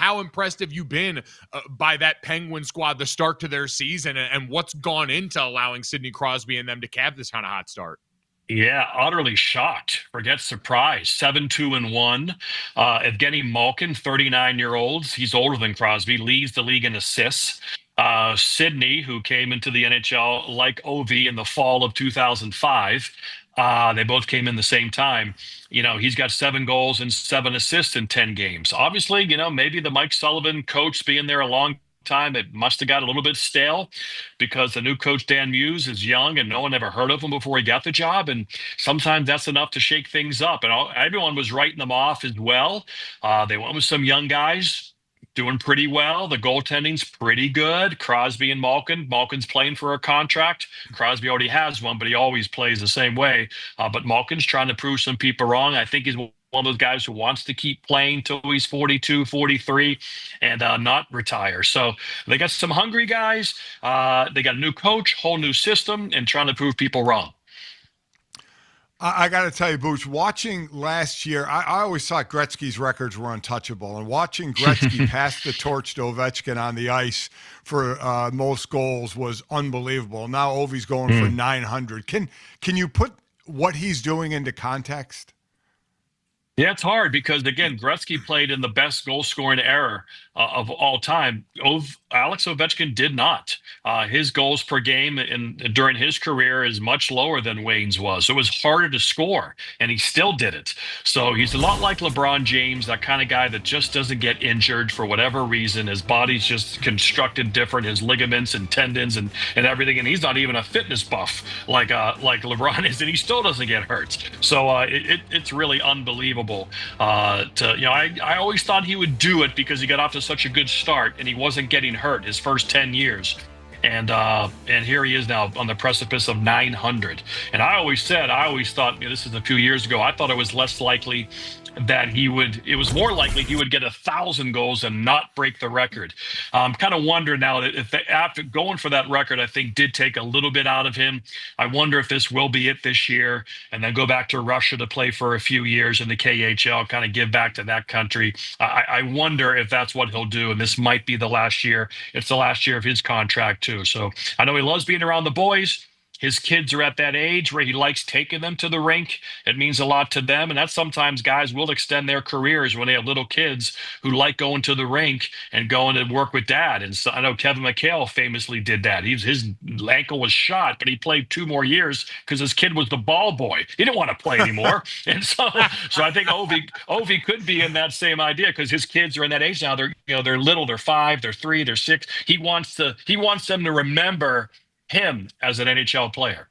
how impressed have you been by that Penguin squad, the start to their season, and what's gone into allowing Sidney Crosby and them to cap this kind of hot start? Yeah, utterly shocked. Forget surprise. 7-2-1. Evgeni Malkin, 39-year-old. He's older than Crosby, leads the league in assists. Sidney, who came into the NHL like Ovi in the fall of 2005. They both came in the same time. He's got 7 goals and 7 assists in 10 games. Obviously, maybe the Mike Sullivan coach being there a long time, it must have got a little bit stale because the new coach Dan Muse is young and no one ever heard of him before he got the job, and sometimes that's enough to shake things up, and everyone was writing them off as well. They went with some young guys doing pretty well. The goaltending's pretty good. Crosby and Malkin's playing for a contract. Crosby already has one, but he always plays the same way. But Malkin's trying to prove some people wrong. I think he's one of those guys who wants to keep playing till he's 42, 43 and not retire. So they got some hungry guys. They got a new coach, whole new system, and trying to prove people wrong. I got to tell you, Booch, watching last year, I always thought Gretzky's records were untouchable. And watching Gretzky pass the torch to Ovechkin on the ice for most goals was unbelievable. Now Ovi's going for 900. Can you put what he's doing into context? Yeah, it's hard because, again, Gretzky played in the best goal-scoring era of all time. Alex Ovechkin did not. His goals per game during his career is much lower than Wayne's was. So it was harder to score, and he still did it. So he's a lot like LeBron James, that kind of guy that just doesn't get injured for whatever reason. His body's just constructed different, his ligaments and tendons and everything. And he's not even a fitness buff like LeBron is, and he still doesn't get hurt. So it's really unbelievable. I always thought he would do it because he got off to such a good start and he wasn't getting hurt his first 10 years. And here he is now on the precipice of 900. And I always thought, this is a few years ago, I thought it was less likely that it was more likely he would get 1,000 goals and not break the record. I'm kind of wondering now that after going for that record, I think did take a little bit out of him. I wonder if this will be it this year and then go back to Russia to play for a few years in the KHL, kind of give back to that country. I wonder if that's what he'll do. And this might be the last year. It's the last year of his contract too. So I know he loves being around the boys. His kids are at that age where he likes taking them to the rink. It means a lot to them. And that's sometimes guys will extend their careers when they have little kids who like going to the rink and going to work with dad. And so I know Kevin McHale famously did that. His ankle was shot, but he played 2 more years because his kid was the ball boy. He didn't want to play anymore. And so I think Ovi could be in that same idea because his kids are in that age now. They're little, they're 5, they're 3, they're 6. He wants them to remember him as an NHL player.